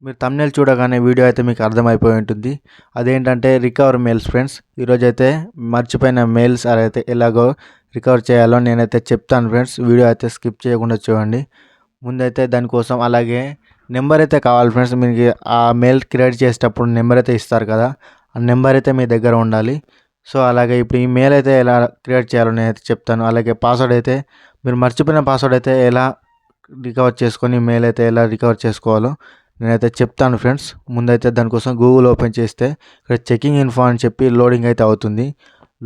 మీరు థంబ్‌నెయిల్ చూడగానే వీడియో అయితే మీకు అర్థమైపోయి ఉంటుంది. అదేంటంటే రికవర్ మెయిల్స్ ఫ్రెండ్స్. ఈరోజైతే మర్చిపోయిన మెయిల్స్ అయితే ఎలాగో రికవర్ చేయాలో నేనైతే చెప్తాను ఫ్రెండ్స్. వీడియో అయితే స్కిప్ చేయకుండా చూడండి. ముందైతే దానికోసం అలాగే నెంబర్ అయితే కావాలి ఫ్రెండ్స్. మీకు ఆ మెయిల్ క్రియేట్ చేసేటప్పుడు నెంబర్ అయితే ఇస్తారు కదా, ఆ నెంబర్ అయితే మీ దగ్గర ఉండాలి. సో అలాగే ఇప్పుడు ఈ మెయిల్ అయితే ఎలా క్రియేట్ చేయాలో నేనైతే చెప్తాను. అలాగే పాస్వర్డ్ అయితే మీరు మర్చిపోయిన పాస్వర్డ్ అయితే ఎలా రికవర్ చేసుకొని మెయిల్ అయితే ఎలా రికవర్ చేసుకోవాలో నేనైతే చెప్తాను ఫ్రెండ్స్. ముందైతే దానికోసం గూగుల్ ఓపెన్ చేస్తే ఇక్కడ చెకింగ్ ఇన్ఫో అని చెప్పి లోడింగ్ అయితే అవుతుంది.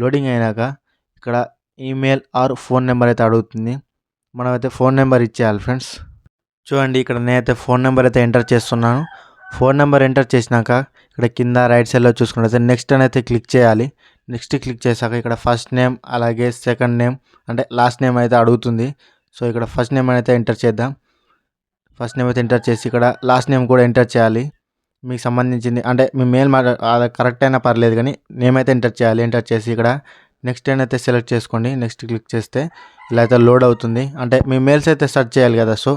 లోడింగ్ అయినాక ఇక్కడ ఈమెయిల్ ఆర్ ఫోన్ నెంబర్ అయితే అడుగుతుంది. మనమైతే ఫోన్ నెంబర్ ఇచ్చేయాలి ఫ్రెండ్స్. చూడండి ఇక్కడ నేనైతే ఫోన్ నెంబర్ అయితే ఎంటర్ చేస్తున్నాను. ఫోన్ నెంబర్ ఎంటర్ చేసినాక ఇక్కడ కింద రైట్ సైడ్లో చూసుకున్నట్లయితే నెక్స్ట్ అని అయితే క్లిక్ చేయాలి. నెక్స్ట్ క్లిక్ చేశాక ఇక్కడ ఫస్ట్ నేమ్ అలాగే సెకండ్ నేమ్ అంటే లాస్ట్ నేమ్ అయితే అడుగుతుంది. సో ఇక్కడ ఫస్ట్ నేమ్ అయితే ఎంటర్ చేద్దాం. ఫస్ట్ నేమ్ అయితే ఎంటర్ చేసి ఇక్కడ లాస్ట్ నేమ్ కూడా ఎంటర్ చేయాలి. మీకు సంబంధించింది అంటే మీ మెయిల్ కరెక్ట్ అయినా పర్లేదు కానీ నేమ్ అయితే ఎంటర్ చేయాలి. ఎంటర్ చేసి ఇక్కడ నెక్స్ట్ అయితే సెలెక్ట్ చేసుకోండి. నెక్స్ట్ క్లిక్ చేస్తే ఇలా అయితే లోడ్ అవుతుంది. అంటే మీ మెయిల్స్ అయితే సెర్చ్ చేయాలి కదా, సో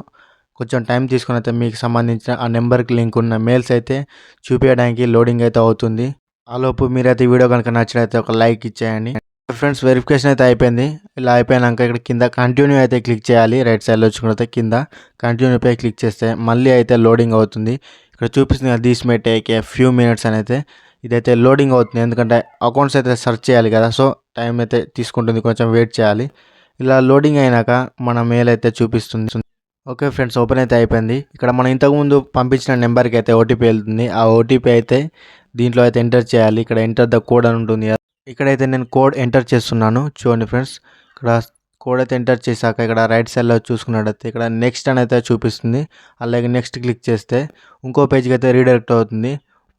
కొంచెం టైం తీసుకుని అయితే మీకు సంబంధించిన ఆ నెంబర్కి లింక్ ఉన్న మెయిల్స్ అయితే చూపించడానికి లోడింగ్ అయితే అవుతుంది. ఆలోపు మీరైతే ఈ వీడియో కనుక నచ్చినైతే ఒక లైక్ ఇచ్చేయండి ఫ్రెండ్స్. వెరిఫికేషన్ అయితే అయిపోయింది. ఇలా అయిపోయాక ఇక్కడ కింద కంటిన్యూ అయితే క్లిక్ చేయాలి. రైట్ సైడ్లో వచ్చుకుంటే కింద కంటిన్యూపై క్లిక్ చేస్తే మళ్ళీ అయితే లోడింగ్ అవుతుంది. ఇక్కడ చూపిస్తుంది this may take a few minutes అని అయితే ఇదైతే లోడింగ్ అవుతుంది. ఎందుకంటే అకౌంట్స్ అయితే సెర్చ్ చేయాలి కదా, సో టైం అయితే తీసుకుంటుంది, కొంచెం వెయిట్ చేయాలి. ఇలా లోడింగ్ అయినాక మన మెయిల్ అయితే చూపిస్తుంది. ఓకే ఫ్రెండ్స్, ఓపెన్ అయితే అయిపోయింది. ఇక్కడ మనం ఇంతకుముందు పంపించిన నెంబర్కి అయితే ఓటీపీ వెళ్తుంది. ఆ ఓటీపీ అయితే దీంట్లో అయితే ఎంటర్ చేయాలి. ఇక్కడ ఎంటర్ ద కోడ్ అని ఉంటుంది. ఇక్కడైతే నేను కోడ్ ఎంటర్ చేస్తున్నాను. చూడండి ఫ్రెండ్స్, ఇక్కడ కోడ్ అయితే ఎంటర్ చేశాక ఇక్కడ రైట్ సైడ్లో చూసుకున్నట్టయితే ఇక్కడ నెక్స్ట్ అని అయితే చూపిస్తుంది. అలాగే నెక్స్ట్ క్లిక్ చేస్తే ఇంకో పేజ్కి అయితే రీడైరెక్ట్ అవుతుంది.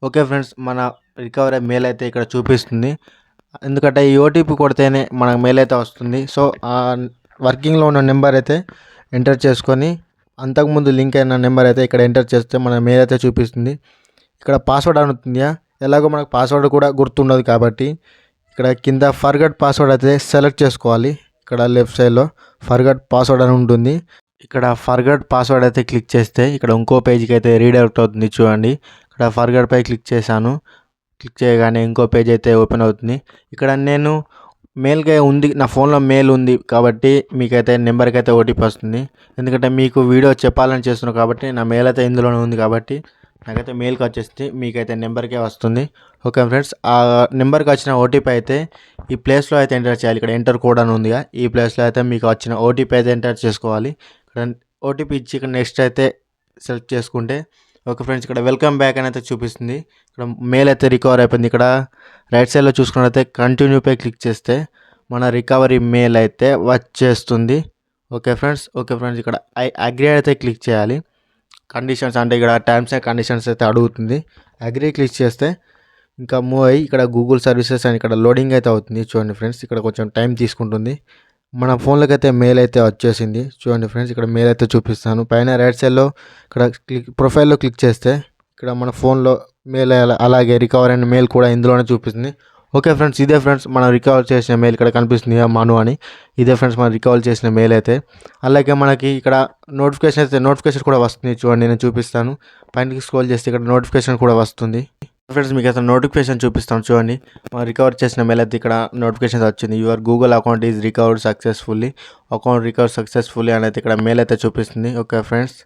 ఓకే ఫ్రెండ్స్, మన రికవరీ మెయిల్ అయితే ఇక్కడ చూపిస్తుంది. ఎందుకంటే ఈ ఓటీపీ కొడితేనే మనకు మెయిల్ అయితే వస్తుంది. సో ఆ వర్కింగ్లో ఉన్న నెంబర్ అయితే ఎంటర్ చేసుకొని అంతకుముందు లింక్ అయిన నెంబర్ అయితే ఇక్కడ ఎంటర్ చేస్తే మన మెయిల్ అయితే చూపిస్తుంది. ఇక్కడ పాస్వర్డ్ అనుతుందా, ఎలాగో మనకు పాస్వర్డ్ కూడా గుర్తుండదు కాబట్టి ఇక్కడ కింద ఫర్గట్ పాస్వర్డ్ అయితే సెలెక్ట్ చేసుకోవాలి. ఇక్కడ లెఫ్ట్ సైడ్లో ఫర్గట్ పాస్వర్డ్ అని ఉంటుంది. ఇక్కడ ఫర్గట్ పాస్వర్డ్ అయితే క్లిక్ చేస్తే ఇక్కడ ఇంకో పేజ్కి అయితే రీడైరెక్ట్ అవుతుంది. చూడండి, ఇక్కడ ఫర్గట్ పై క్లిక్ చేశాను. క్లిక్ చేయగానే ఇంకో పేజ్ అయితే ఓపెన్ అవుతుంది. ఇక్కడ నేను మెయిల్గా ఉంది, నా ఫోన్లో మెయిల్ ఉంది కాబట్టి మీకైతే నెంబర్కి అయితే ఓటీపీ వస్తుంది. ఎందుకంటే మీకు వీడియో చెప్పాలని చేస్తున్నాను కాబట్టి నా మెయిల్ అయితే ఇందులోనే ఉంది కాబట్టి నాకైతే మెయిల్కి వచ్చేస్తే మీకైతే నెంబర్కే వస్తుంది. ఓకే ఫ్రెండ్స్, ఆ నెంబర్కి వచ్చిన ఓటీపీ అయితే ఈ ప్లేస్లో అయితే ఎంటర్ చేయాలి. ఇక్కడ ఎంటర్ కోడ్ అని ఉందిగా, ఈ ప్లేస్లో అయితే మీకు వచ్చిన ఓటీపీ అయితే ఎంటర్ చేసుకోవాలి. ఇక్కడ ఓటీపీ ఇచ్చి ఇక్కడ నెక్స్ట్ అయితే సెలెక్ట్ చేసుకుంటే ఓకే ఫ్రెండ్స్, ఇక్కడ వెల్కమ్ బ్యాక్ అని అయితే చూపిస్తుంది. ఇక్కడ మెయిల్ అయితే రికవర్ అయిపోయింది. ఇక్కడ రైట్ సైడ్లో చూసుకున్నట్లయితే కంటిన్యూపై క్లిక్ చేస్తే మన రికవరీ మెయిల్ అయితే వచ్చేస్తుంది. ఓకే ఫ్రెండ్స్, ఇక్కడ ఐ అగ్రీ అయితే క్లిక్ చేయాలి. కండిషన్స్ అంటే ఇక్కడ టర్మ్స్ అండ్ కండిషన్స్ అయితే అడుగుతుంది. అగ్రీ క్లిక్ చేస్తే ఇంకా మూవ్ అయ్యి ఇక్కడ గూగుల్ సర్వీసెస్ అని ఇక్కడ లోడింగ్ అయితే అవుతుంది. చూడండి ఫ్రెండ్స్, ఇక్కడ కొంచెం టైం తీసుకుంటుంది. మన ఫోన్లోకి అయితే మెయిల్ అయితే వచ్చేసింది. చూడండి ఫ్రెండ్స్, ఇక్కడ మెయిల్ అయితే చూపిస్తాను. పైన రైట్ సైడ్లో ఇక్కడ ప్రొఫైల్లో క్లిక్ చేస్తే ఇక్కడ మన ఫోన్లో మెయిల్ అలాగే రికవర్ అయిన మెయిల్ కూడా ఇందులోనే చూపిస్తుంది. ఓకే ఫ్రెండ్స్, ఇదే ఫ్రెండ్స్ మనం రికవర్ చేసిన మెయిల్ ఇక్కడ కనిపిస్తుంది మను అని. ఇదే ఫ్రెండ్స్ మనం రికవర్ చేసిన మెయిల్ అయితే. అలాగే మనకి ఇక్కడ నోటిఫికేషన్ కూడా వస్తుంది. చూడండి, నేను చూపిస్తాను. పైనకి స్క్రోల్ చేస్తే ఇక్కడ నోటిఫికేషన్ కూడా వస్తుంది. ఫ్రెండ్స్, మీకు అయితే నోటిఫికేషన్ చూపిస్తాను. చూడండి, మనం రికవర్ చేసిన మెయిల్ అయితే ఇక్కడ నోటిఫికేషన్ వచ్చింది. Your Google account is recovered successfully, account recover successfully అని అయితే ఇక్కడ మెయిల్ అయితే చూపిస్తుంది. Okay friends.